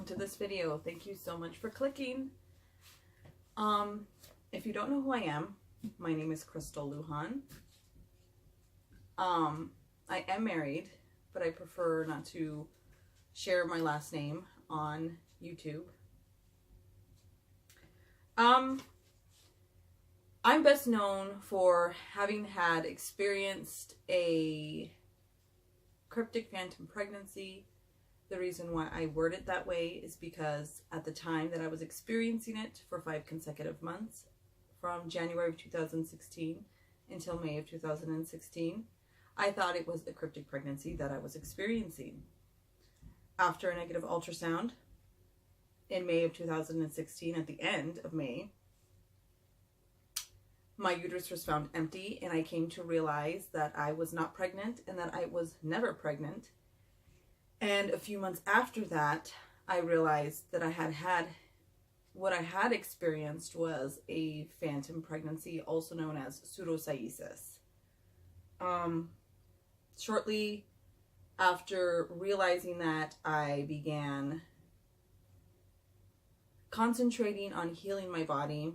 to this video. Thank you so much for clicking. If you don't know who I am, my name is Crystal Lujan. I am married, but I prefer not to share my last name on YouTube. I'm best known for having had experienced a cryptic phantom pregnancy. The reason why I word it that way is because at the time that I was experiencing it for 5 consecutive months, from January of 2016 until May of 2016, I thought it was a cryptic pregnancy that I was experiencing. After a negative ultrasound in May of 2016, at the end of May, my uterus was found empty, and I came to realize that I was not pregnant and that I was never pregnant. And a few months after that, I realized that what I had experienced was a phantom pregnancy, also known as pseudocyesis. Shortly after realizing that, I began concentrating on healing my body.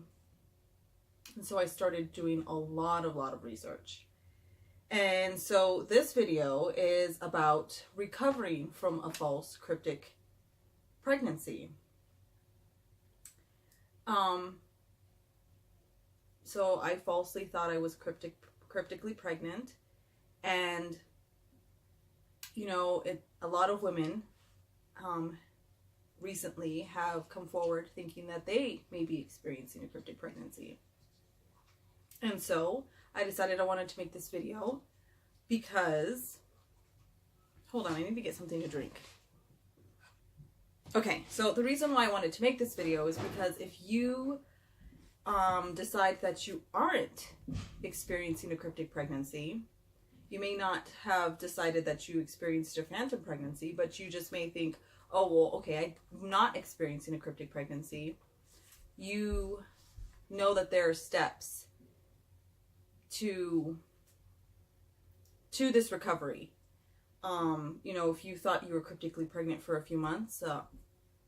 And so I started doing a lot of research. And so this video is about recovering from a false cryptic pregnancy. So I falsely thought I was cryptically pregnant, and you know, a lot of women recently have come forward thinking that they may be experiencing a cryptic pregnancy. And so I decided I wanted to make this video because, hold on, I need to get something to drink. Okay, so the reason why I wanted to make this video is because if you decide that you aren't experiencing a cryptic pregnancy, you may not have decided that you experienced a phantom pregnancy, but you just may think, oh, well, okay, I'm not experiencing a cryptic pregnancy. You know that there are steps to this recovery. You know, if you thought you were cryptically pregnant for a few months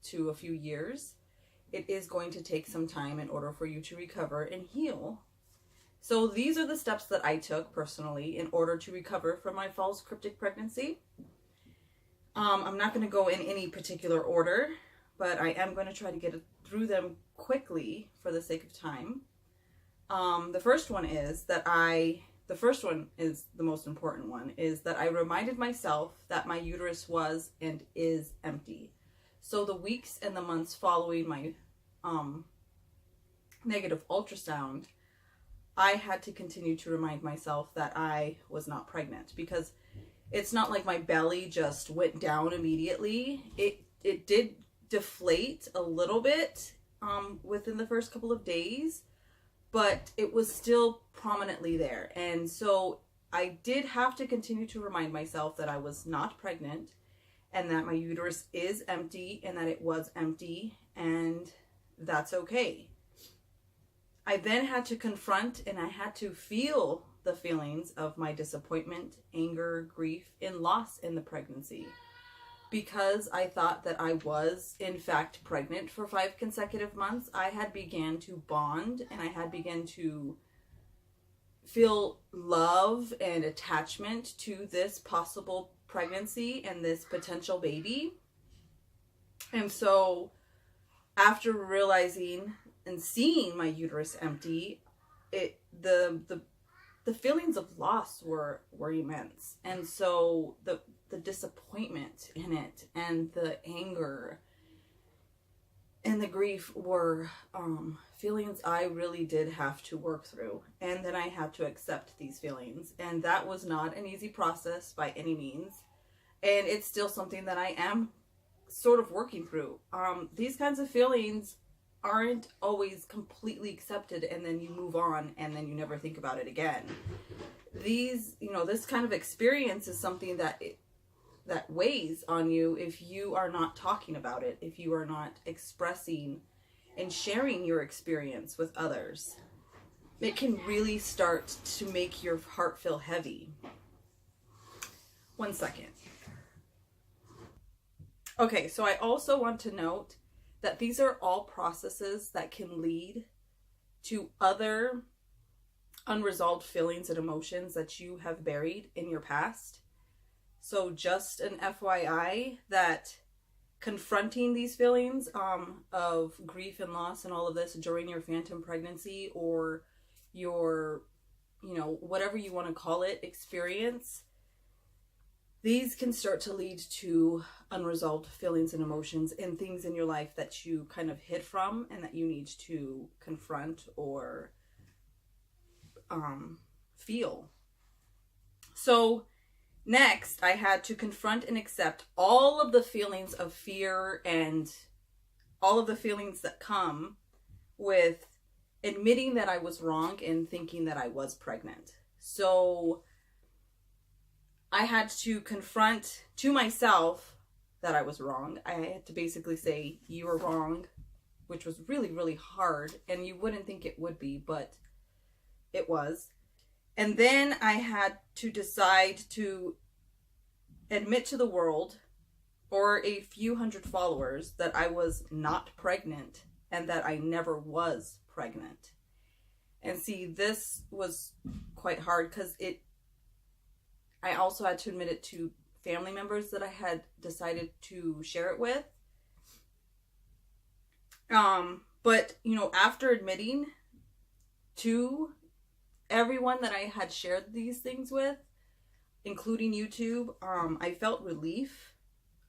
to a few years, it is going to take some time in order for you to recover and heal. So these are the steps that I took personally in order to recover from my false cryptic pregnancy. I'm not going to go in any particular order, but I am going to try to get through them quickly for the sake of time. The first one is the most important one, is that I reminded myself that my uterus was and is empty. So the weeks and the months following my negative ultrasound, I had to continue to remind myself that I was not pregnant, because it's not like my belly just went down immediately. It did deflate a little bit within the first couple of days, but it was still prominently there. And so I did have to continue to remind myself that I was not pregnant, and that my uterus is empty, and that it was empty, and that's okay. I then had to confront and I had to feel the feelings of my disappointment, anger, grief, and loss in the pregnancy. Because I thought that I was, in fact, pregnant for 5 consecutive months, I had began to bond, and I had begun to feel love and attachment to this possible pregnancy and this potential baby. And so after realizing and seeing my uterus empty, the feelings of loss were immense. And so the disappointment in it, and the anger and the grief were feelings I really did have to work through. And then I had to accept these feelings. And that was not an easy process by any means. And it's still something that I am sort of working through. These kinds of feelings aren't always completely accepted and then you move on and then you never think about it again. This kind of experience is something that weighs on you if you are not talking about it, if you are not expressing and sharing your experience with others. It can really start to make your heart feel heavy. 1 second. Okay, so I also want to note that these are all processes that can lead to other unresolved feelings and emotions that you have buried in your past. So just an FYI that confronting these feelings of grief and loss and all of this during your phantom pregnancy or your, whatever you want to call it, experience, these can start to lead to unresolved feelings and emotions and things in your life that you kind of hid from and that you need to confront or feel. So next, I had to confront and accept all of the feelings of fear and all of the feelings that come with admitting that I was wrong and thinking that I was pregnant. So I had to confront to myself that I was wrong. I had to basically say, you were wrong, which was really, really hard. And you wouldn't think it would be, but it was. And then I had to decide to admit to the world or a few hundred followers that I was not pregnant and that I never was pregnant. And see, this was quite hard because I also had to admit it to family members that I had decided to share it with. But, after admitting to everyone that I had shared these things with, including YouTube, I felt relief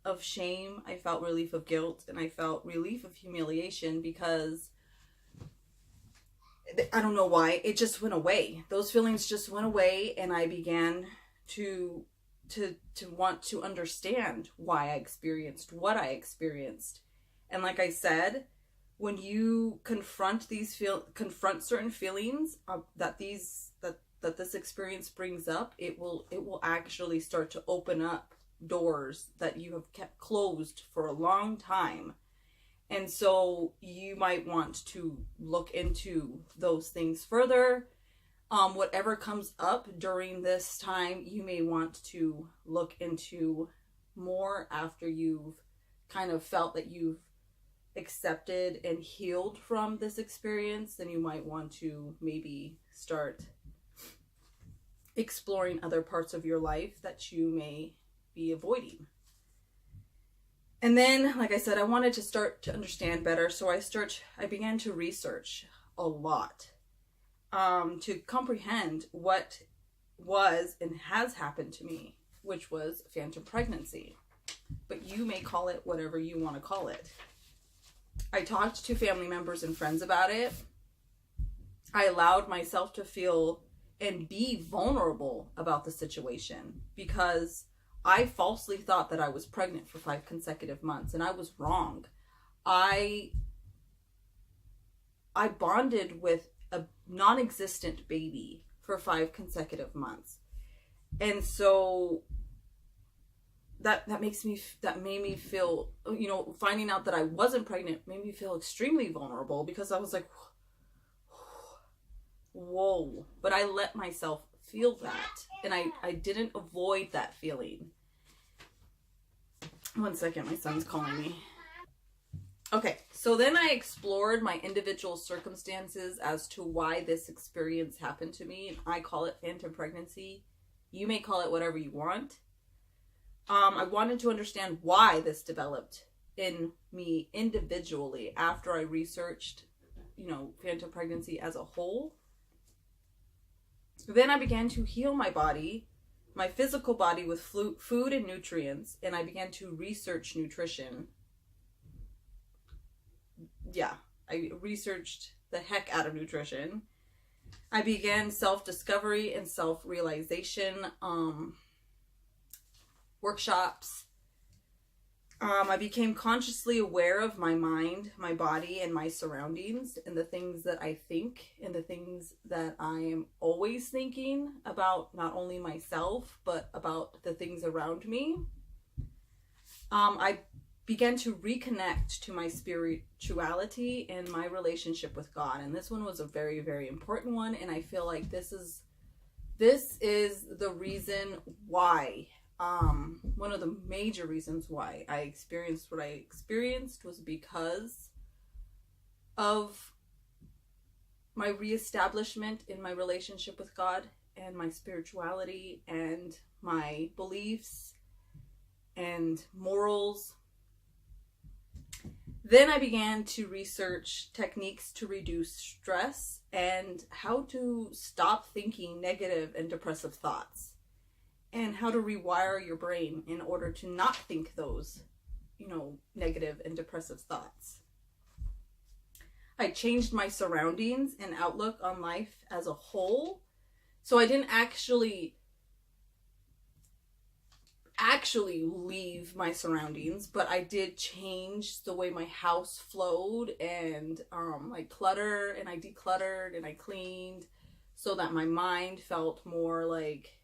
of shame, I felt relief of guilt, and I felt relief of humiliation because I don't know why, it just went away. Those feelings just went away, and I began to want to understand why I experienced what I experienced. And like I said, when you confront certain feelings that this experience brings up, it will actually start to open up doors that you have kept closed for a long time. And so you might want to look into those things further. Whatever comes up during this time, you may want to look into more after you've kind of felt that you've accepted and healed from this experience. Then you might want to maybe start exploring other parts of your life that you may be avoiding. And then, like I said, I wanted to start to understand better, so I began to research a lot to comprehend what was and has happened to me, which was phantom pregnancy. But you may call it whatever you want to call it. I talked to family members and friends about it. I allowed myself to feel and be vulnerable about the situation because I falsely thought that I was pregnant for 5 consecutive months, and I was wrong. I bonded with a non-existent baby for 5 consecutive months. And so that made me feel, finding out that I wasn't pregnant made me feel extremely vulnerable because I was like, whoa. But I let myself feel that, and I didn't avoid that feeling. One second, my son's calling me. Okay, so then I explored my individual circumstances as to why this experience happened to me, and I call it phantom pregnancy. You may call it whatever you want. I wanted to understand why this developed in me individually after I researched, phantom pregnancy as a whole. Then I began to heal my body, my physical body, with food and nutrients, and I began to research nutrition. Yeah, I researched the heck out of nutrition. I began self-discovery and self-realization workshops. I became consciously aware of my mind, my body, and my surroundings, and the things that I think, and the things that I am always thinking about, not only myself, but about the things around me. I began to reconnect to my spirituality and my relationship with God, and this one was a very, very important one, and I feel like this is the reason why one of the major reasons why I experienced what I experienced was because of my reestablishment in my relationship with God and my spirituality and my beliefs and morals. Then I began to research techniques to reduce stress and how to stop thinking negative and depressive thoughts, and how to rewire your brain in order to not think those, negative and depressive thoughts. I changed my surroundings and outlook on life as a whole. So I didn't actually leave my surroundings, but I did change the way my house flowed, and like clutter, and I decluttered and I cleaned so that my mind felt more like,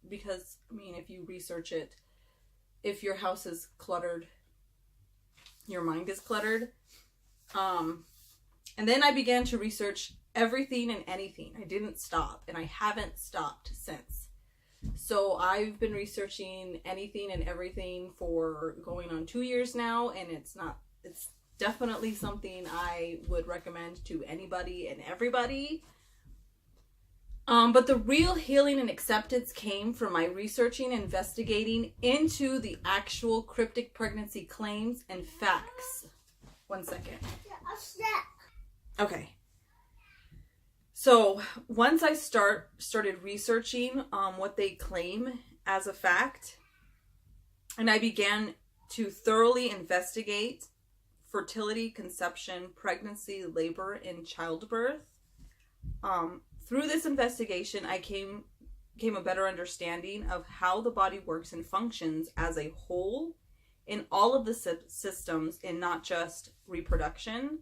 because if you research it, if your house is cluttered, your mind is cluttered. And then I began to research everything and anything. I didn't stop, and I haven't stopped since. So I've been researching anything and everything for going on 2 years now, and it's definitely something I would recommend to anybody and everybody. But the real healing and acceptance came from my researching and investigating into the actual cryptic pregnancy claims and facts. 1 second. Okay. So once I started researching what they claim as a fact, and I began to thoroughly investigate fertility, conception, pregnancy, labor, and childbirth, through this investigation, I came a better understanding of how the body works and functions as a whole in all of the systems, and not just reproduction.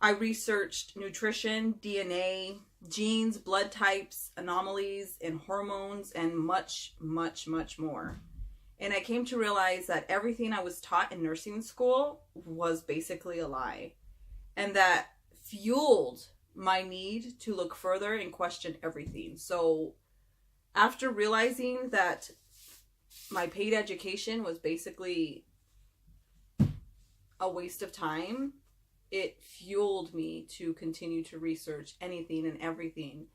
I researched nutrition, DNA, genes, blood types, anomalies, and hormones, and much, much, much more. And I came to realize that everything I was taught in nursing school was basically a lie. And that fueled my need to look further and question everything. So after realizing that my paid education was basically a waste of time, it fueled me to continue to research anything and everything,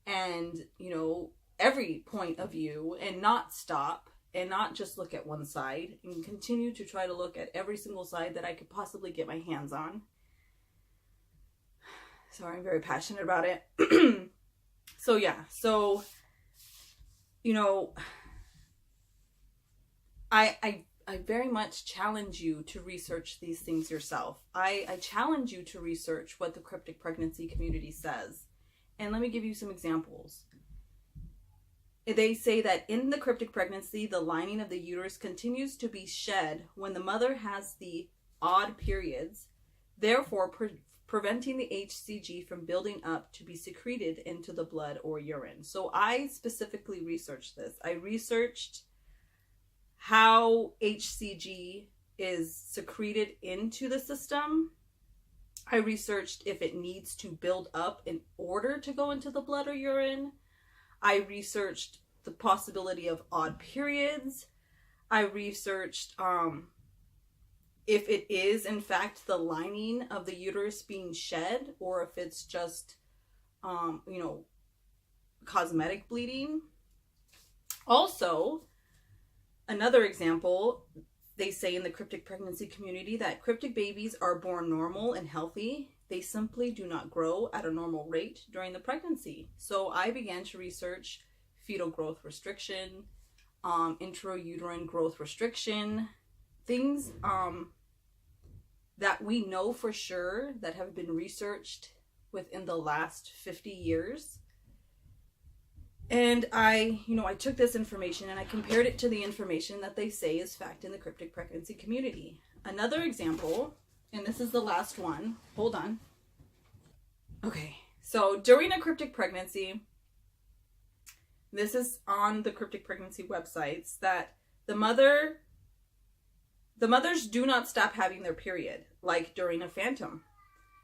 and every point of view, and not stop, and not just look at one side, and continue to try to look at every single side that I could possibly get my hands on. Sorry, I'm very passionate about it. I very much challenge you to research these things yourself. I challenge you to research what the cryptic pregnancy community says. And let me give you some examples. They say that in the cryptic pregnancy, the lining of the uterus continues to be shed when the mother has the odd periods, therefore preventing the HCG from building up to be secreted into the blood or urine. So I specifically researched this. I researched how HCG is secreted into the system. I researched if it needs to build up in order to go into the blood or urine. I researched the possibility of odd periods. I researched if it is in fact the lining of the uterus being shed, or if it's just cosmetic bleeding. Also, another example, they say in the cryptic pregnancy community that cryptic babies are born normal and healthy. They simply do not grow at a normal rate during the pregnancy. So I began to research fetal growth restriction, intrauterine growth restriction, things that we know for sure that have been researched within the last 50 years. And I took this information and I compared it to the information that they say is fact in the cryptic pregnancy community. Another example, and this is the last one. Hold on. Okay, so during a cryptic pregnancy, this is on the cryptic pregnancy websites, that the mothers do not stop having their period like during a phantom.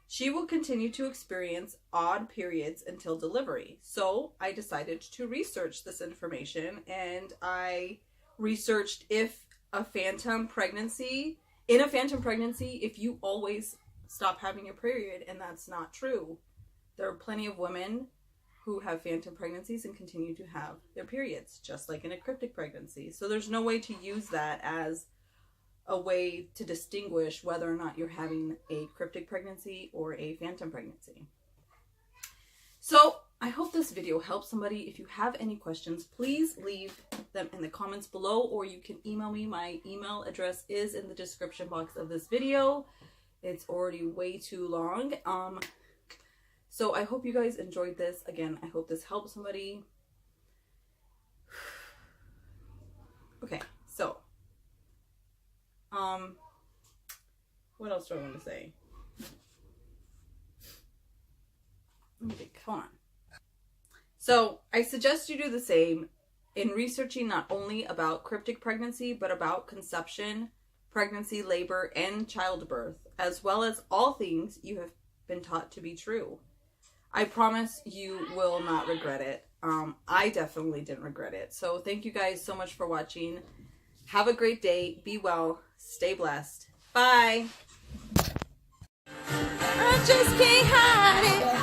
She will continue to experience odd periods until delivery. So I decided to research this information, and I researched if in a phantom pregnancy, if you always stop having your period, and that's not true. There are plenty of women who have phantom pregnancies and continue to have their periods, just like in a cryptic pregnancy. So there's no way to use that as a way to distinguish whether or not you're having a cryptic pregnancy or a phantom pregnancy. So I hope this video helps somebody. If you have any questions, please leave them in the comments below, or you can email me. My email address is in the description box of this video. It's already way too long. So I hope you guys enjoyed this. Again, I hope this helps somebody. Okay, so what else do I want to say? Let me think. Hold on. So I suggest you do the same in researching not only about cryptic pregnancy, but about conception, pregnancy, labor, and childbirth, as well as all things you have been taught to be true. I promise you will not regret it. I definitely didn't regret it. So thank you guys so much for watching. Have a great day. Be well. Stay blessed. Bye. I just can't hide it.